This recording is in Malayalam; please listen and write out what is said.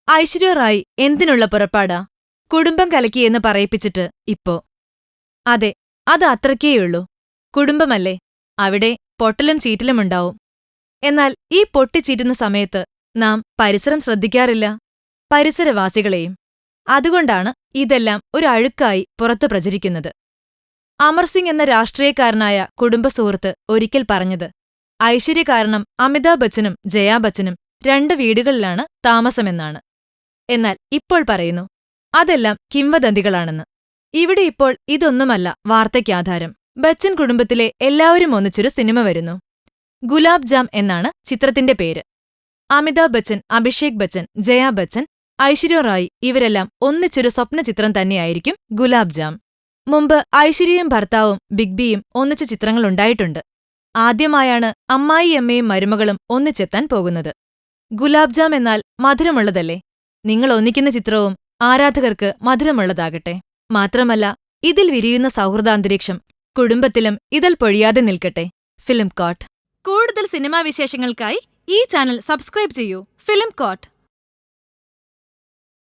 ഐശ്വര്യ റായ് എന്തിനുള്ള പുറപ്പാടാ? കുടുംബം കലക്കിയെന്ന് പറയിപ്പിച്ചിട്ട് ഇപ്പോ. അതെ, അത് അത്രയ്ക്കേയുള്ളൂ. കുടുംബമല്ലേ, അവിടെ പൊട്ടലും ചീറ്റലുമുണ്ടാവും. എന്നാൽ ഈ പൊട്ടിച്ചീറ്റുന്ന സമയത്ത് നാം പരിസരം ശ്രദ്ധിക്കാറില്ല, പരിസരവാസികളെയും. അതുകൊണ്ടാണ് ഇതെല്ലാം ഒരു അഴുക്കായി പുറത്തു പ്രചരിക്കുന്നത്. അമർ സിംഗ് എന്ന രാഷ്ട്രീയക്കാരനായ കുടുംബസുഹൃത്ത് ഒരിക്കൽ പറഞ്ഞത്, ഐശ്വര്യ കാരണം അമിതാഭ് ബച്ചനും ജയാ ബച്ചനും 2 വീടുകളിലാണ് താമസമെന്നാണ്. എന്നാൽ ഇപ്പോൾ പറയുന്നു, അതെല്ലാം കിംവദന്തികളാണെന്ന്. ഇവിടെ ഇപ്പോൾ ഇതൊന്നുമല്ല വാർത്തയ്ക്കാധാരം. ബച്ചൻ കുടുംബത്തിലെ എല്ലാവരും ഒന്നിച്ചൊരു സിനിമ വരുന്നു. ഗുലാബ് ജാം എന്നാണ് ചിത്രത്തിന്റെ പേര്. അമിതാഭ് ബച്ചൻ, അഭിഷേക് ബച്ചൻ, ജയാ ബച്ചൻ, ഐശ്വര്യ റായ് ഇവരെല്ലാം ഒന്നിച്ചൊരു സ്വപ്നചിത്രം തന്നെയായിരിക്കും ഗുലാബ് ജാം. മുമ്പ് ഐശ്വര്യയും ഭർത്താവും ബിഗ് ബിയും ഒന്നിച്ച ചിത്രങ്ങളുണ്ടായിട്ടുണ്ട്. ആദ്യമായാണ് അമ്മായിയമ്മയും മരുമകളും ഒന്നിച്ചെത്താൻ പോകുന്നത്. ഗുലാബ് ജാം എന്നാൽ മധുരമുള്ളതല്ലേ? നിങ്ങൾ ഒന്നിക്കുന്ന ചിത്രവും ആരാധകർക്ക് മധുരമുള്ളതാകട്ടെ. മാത്രമല്ല, ഇതിൽ വിരിയുന്ന സൗഹൃദാന്തരീക്ഷം കുടുംബത്തിലും ഇതൾ പൊഴിയാതെ നിൽക്കട്ടെ. Film court. കൂടുതൽ സിനിമാ വിശേഷങ്ങൾക്കായി ഈ ചാനൽ സബ്സ്ക്രൈബ് ചെയ്യൂ. Film coat.